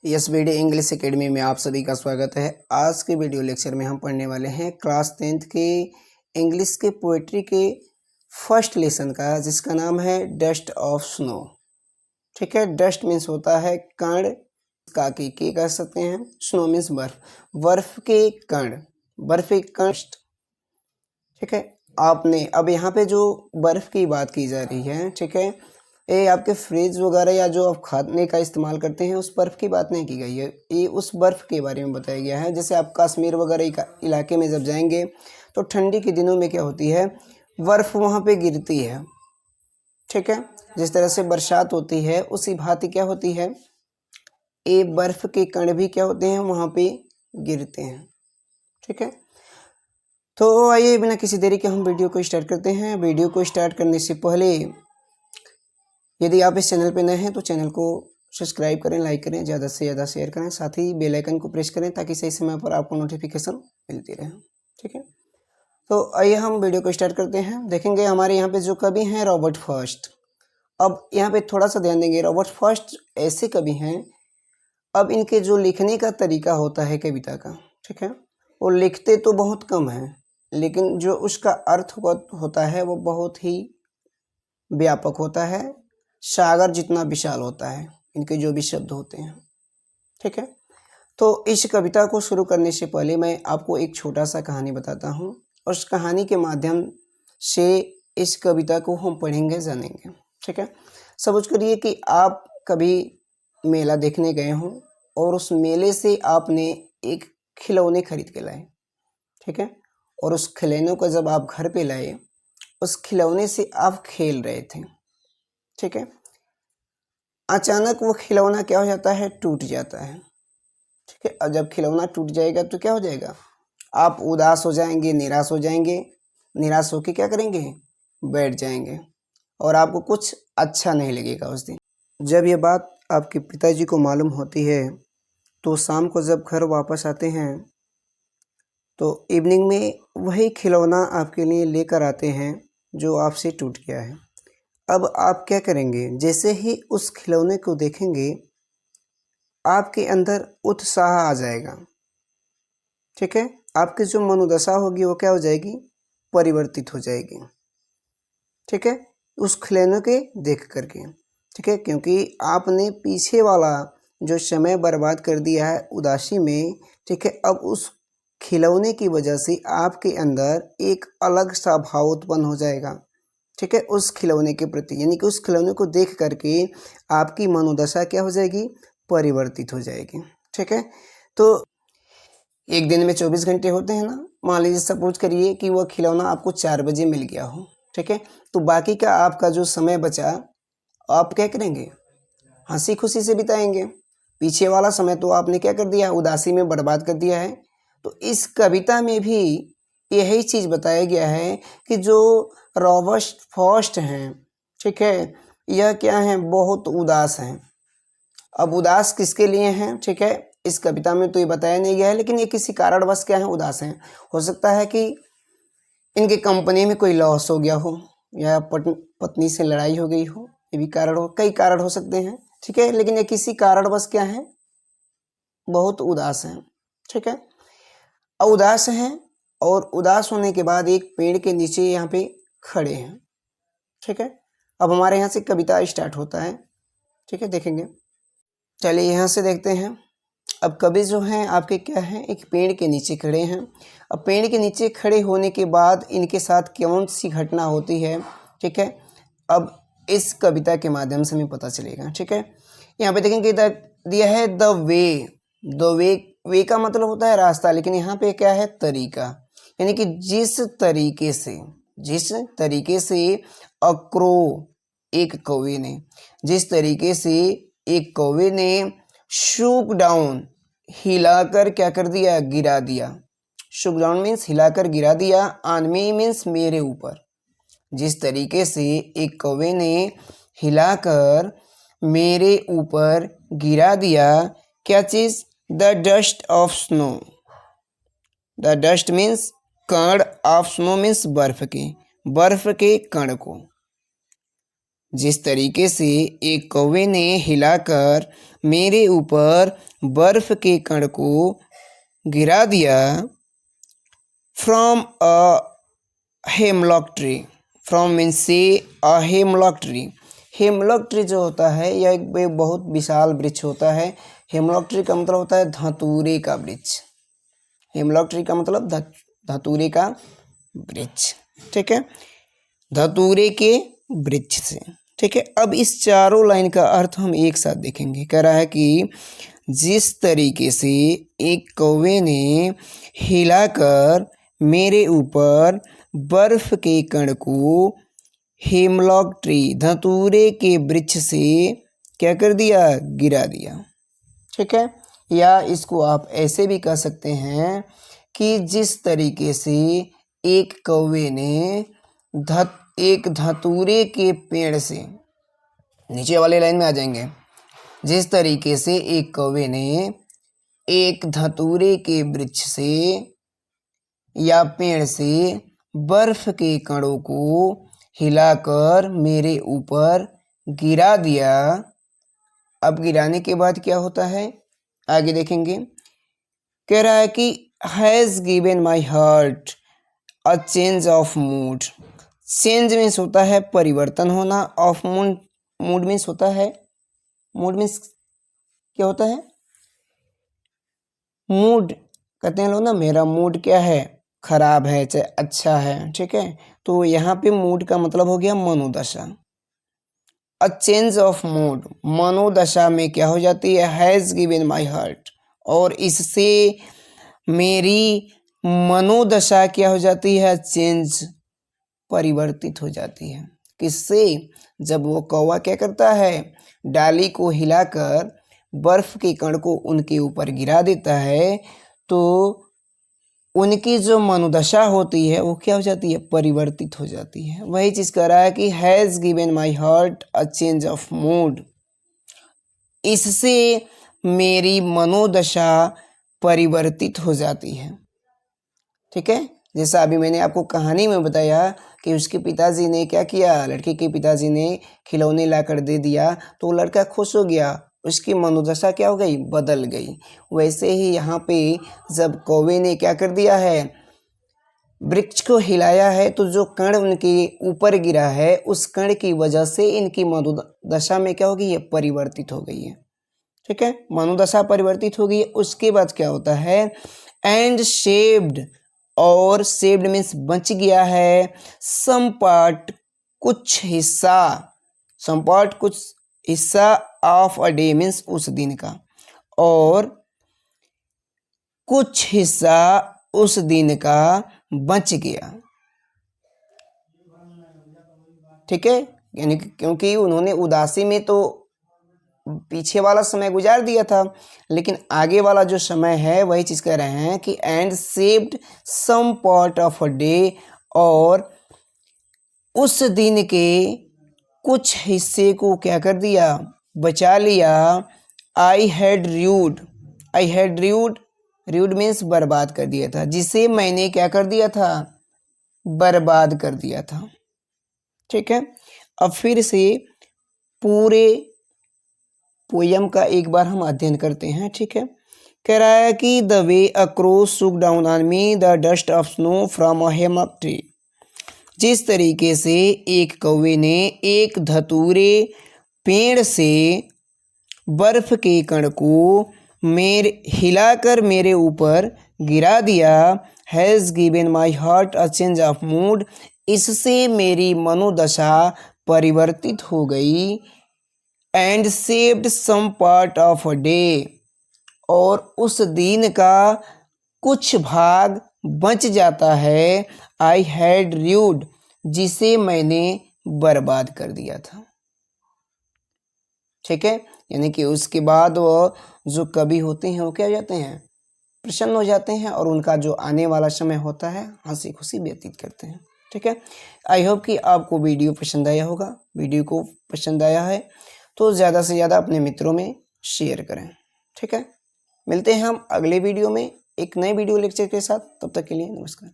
Yes B D English academy में आप सभी का स्वागत है। आज के वीडियो लेक्चर में हम पढ़ने वाले हैं क्लास 10th के इंग्लिश के पोएट्री के फर्स्ट लेसन का, जिसका नाम है डस्ट ऑफ स्नो। ठीक है, डस्ट मीन्स होता है कण, का की कह सकते हैं, स्नो मीन्स बर्फ, बर्फ के कण, बर्फ के कण। ठीक है, आपने अब यहाँ पे जो बर्फ की बात की जा रही है, ठीक है, ये आपके फ्रिज वगैरह या जो आप खाने का इस्तेमाल करते हैं उस बर्फ़ की बात नहीं की गई है, ये उस बर्फ़ के बारे में बताया गया है। जैसे आप कश्मीर वगैरह इलाके में जब जाएंगे तो ठंडी के दिनों में क्या होती है, बर्फ़ वहाँ पे गिरती है। ठीक है, जिस तरह से बरसात होती है उसी भांति क्या होती है, ये बर्फ़ के कण भी क्या होते हैं, वहाँ पे गिरते हैं। ठीक है, तो आइए बिना किसी देरी के हम वीडियो को स्टार्ट करते हैं। वीडियो को स्टार्ट करने से पहले यदि आप इस चैनल पे नए हैं तो चैनल को सब्सक्राइब करें, लाइक करें, ज़्यादा से ज़्यादा शेयर करें, साथ ही बेल आइकन को प्रेस करें ताकि सही समय पर आपको नोटिफिकेशन मिलती रहे। ठीक है, तो आइए हम वीडियो को स्टार्ट करते हैं। देखेंगे हमारे यहाँ पे जो कवि हैं रॉबर्ट फर्स्ट। अब यहाँ पे थोड़ा सा ध्यान देंगे, रॉबर्ट फर्स्ट ऐसे कवि हैं, अब इनके जो लिखने का तरीका होता है कविता का, ठीक है, वो लिखते तो बहुत कम है लेकिन जो उसका अर्थ होता है वो बहुत ही व्यापक होता है, सागर जितना विशाल होता है इनके जो भी शब्द होते हैं। ठीक है, तो इस कविता को शुरू करने से पहले मैं आपको एक छोटा सा कहानी बताता हूँ और उस कहानी के माध्यम से इस कविता को हम पढ़ेंगे, जानेंगे। ठीक है, सपोज करिए कि आप कभी मेला देखने गए हों और उस मेले से आपने एक खिलौने खरीद के लाए। ठीक है, और उस खिलौने को जब आप घर पे लाए, उस खिलौने से आप खेल रहे थे। ठीक है, अचानक वो खिलौना क्या हो जाता है, टूट जाता है। ठीक है, और जब खिलौना टूट जाएगा तो क्या हो जाएगा, आप उदास हो जाएंगे, निराश हो जाएंगे, निराश होकर क्या करेंगे, बैठ जाएंगे और आपको कुछ अच्छा नहीं लगेगा उस दिन। जब ये बात आपके पिताजी को मालूम होती है तो शाम को जब घर वापस आते हैं तो इवनिंग में वही खिलौना आपके लिए लेकर आते हैं जो आपसे टूट गया है। अब आप क्या करेंगे, जैसे ही उस खिलौने को देखेंगे आपके अंदर उत्साह आ जाएगा। ठीक है, आपकी जो मनोदशा होगी वो क्या हो जाएगी, परिवर्तित हो जाएगी। ठीक है, उस खिलौने के देख करके। ठीक है, क्योंकि आपने पीछे वाला जो समय बर्बाद कर दिया है उदासी में, ठीक है, अब उस खिलौने की वजह से आपके अंदर एक अलग सा भाव उत्पन्न हो जाएगा। ठीक है, उस खिलौने के प्रति, यानी कि उस खिलौने को देख करके आपकी मनोदशा क्या हो जाएगी, परिवर्तित हो जाएगी। ठीक है, तो एक दिन में 24 घंटे होते हैं ना, मान लीजिए सपोज करिए कि वह खिलौना आपको 4 बजे मिल गया हो। ठीक है, तो बाकी का आपका जो समय बचा आप क्या करेंगे, हंसी खुशी से बिताएंगे। पीछे वाला समय तो आपने क्या कर दिया, उदासी में बर्बाद कर दिया है। तो इस कविता में भी यही चीज़ बताया गया है कि जो रॉबर्ट फर्स्ट हैं, ठीक है, यह क्या है, बहुत उदास हैं। अब उदास किसके लिए हैं, ठीक है, इस कविता में तो ये बताया नहीं गया है, लेकिन ये किसी कारणवश क्या है, उदास हैं। हो सकता है कि इनके कंपनी में कोई लॉस हो गया हो या पत्नी से लड़ाई हो गई हो, ये भी कारण हो, कई कारण हो सकते हैं। ठीक है, लेकिन ये किसी कारणवश क्या है, बहुत उदास हैं। ठीक है, उदास हैं और उदास होने के बाद एक पेड़ के नीचे यहाँ पे खड़े हैं। ठीक है, अब हमारे यहाँ से कविता स्टार्ट होता है। ठीक है, देखेंगे, चलिए यहाँ से देखते हैं। अब कवि जो हैं आपके क्या हैं, एक पेड़ के नीचे खड़े हैं। अब पेड़ के नीचे खड़े होने के बाद इनके साथ कौन सी घटना होती है, ठीक है, अब इस कविता के माध्यम से हमें पता चलेगा। ठीक है, यहाँ पे देखेंगे दिया है द वे। द वे, वे का मतलब होता है रास्ता, लेकिन यहाँ पे क्या है, तरीका, यानी कि जिस तरीके से अक्रो, एक कवि ने, जिस तरीके से एक कवि ने शूक डाउन, हिलाकर क्या कर दिया, गिरा दिया। शूक डाउन मीन्स हिलाकर गिरा दिया, ऑन मी मीन्स मेरे ऊपर। जिस तरीके से एक कौवे ने हिलाकर मेरे ऊपर गिरा दिया, क्या चीज, the dust of snow. The dust means कण, ऑफ स्नो मीन्स बर्फ के कण को। जिस तरीके से एक कौवे ने हिलाकर मेरे ऊपर बर्फ के कण को गिरा दिया। From a hemlock tree, from means से a hemlock tree. Hemlock tree जो होता है यह एक बहुत विशाल वृक्ष होता है। हेमलॉक ट्री का मतलब होता है धतूरे का वृक्ष। हेमलॉक ट्री का मतलब धतूरे का वृक्ष, ठीक है, धतूरे के वृक्ष से, ठीक है। अब इस चारों लाइन का अर्थ हम एक साथ देखेंगे। कह रहा है कि जिस तरीके से एक कौवे ने हिलाकर मेरे ऊपर बर्फ के कण को हेमलॉक ट्री धतूरे के वृक्ष से क्या कर दिया, गिरा दिया, ठीक है। या इसको आप ऐसे भी कह सकते हैं कि जिस तरीके से एक कौवे ने एक धतूरे के पेड़ से, नीचे वाले लाइन में आ जाएंगे, जिस तरीके से एक कौवे ने एक धतूरे के वृक्ष से या पेड़ से बर्फ के कणों को हिलाकर मेरे ऊपर गिरा दिया। अब गिराने के बाद क्या होता है आगे देखेंगे। कह रहा है कि has given my heart a change of mood. Change means होता है परिवर्तन होना, ऑफ मूड मीन्स होता है, मूड मीन्स क्या होता है, मूड कहते हैं लोग ना, मेरा मूड क्या है, खराब है चाहे अच्छा है, ठीक है। तो यहाँ पे मूड का मतलब हो गया मनोदशा। अ चेंज ऑफ मूड, मनोदशा में क्या हो जाती है, हैज़ गिवन माई हार्ट, और इससे मेरी मनोदशा क्या हो जाती है, चेंज, परिवर्तित हो जाती है। किससे, जब वो कौवा क्या करता है, डाली को हिलाकर बर्फ के कण को उनके ऊपर गिरा देता है, तो उनकी जो मनोदशा होती है वो क्या हो जाती है, परिवर्तित हो जाती है। वही चीज़ कह रहा है कि has given my heart a change of mood, इससे मेरी मनोदशा परिवर्तित हो जाती है, ठीक है। जैसा अभी मैंने आपको कहानी में बताया कि उसके पिताजी ने क्या किया, लड़के के पिताजी ने खिलौने लाकर दे दिया तो वो लड़का खुश हो गया, उसकी मनोदशा क्या हो गई, बदल गई। वैसे ही यहाँ पे जब कौवे ने क्या कर दिया है, वृक्ष को हिलाया है, तो जो कण उनके ऊपर गिरा है उस कण की वजह से इनकी मनोदशा में क्या हो गई है, परिवर्तित हो गई है, ठीक है। मनोदशा परिवर्तित हो गई है। उसके बाद क्या होता है, एंड शेप्ड, और शेप्ड मीन्स बच गया है, सम पार्ट कुछ हिस्सा, सम पार्ट कुछ हिस्सा ऑफ अ डे मीन्स उस दिन का, और कुछ हिस्सा उस दिन का बच गया, ठीक है। यानी क्योंकि उन्होंने उदासी में तो पीछे वाला समय गुजार दिया था, लेकिन आगे वाला जो समय है वही चीज़ कह रहे हैं कि and saved some part of a day, और उस दिन के कुछ हिस्से को क्या कर दिया, बचा लिया। I had rude, I had rude, rude means बर्बाद कर दिया था, जिसे मैंने क्या कर दिया था, बर्बाद कर दिया था, ठीक है। अब फिर से पूरे पोयम का एक बार हम अध्ययन करते हैं, ठीक है। कह रहा है कि the way a crow Shuk down on me the dust of snow from a hemlock tree. जिस तरीके से एक कौवे ने एक धतूरे पेड़ से बर्फ के कण को हिलाकर मेरे ऊपर गिरा दिया, has given my heart a change of mood, इससे मेरी मनोदशा परिवर्तित हो गई। And saved some part of a day, और उस दिन का कुछ भाग बच जाता है। आई हैड र्यूड, जिसे मैंने बर्बाद कर दिया था, ठीक है। यानी कि उसके बाद वो जो कवि होते हैं वो क्या हो जाते हैं, प्रसन्न हो जाते हैं, और उनका जो आने वाला समय होता है हंसी खुशी व्यतीत करते हैं, ठीक है। आई होप कि आपको वीडियो पसंद आया होगा। वीडियो को पसंद आया है तो ज़्यादा से ज़्यादा अपने मित्रों में शेयर करें, ठीक है। मिलते हैं हम अगले वीडियो में एक नए वीडियो लेक्चर के साथ, तब तक के लिए नमस्कार।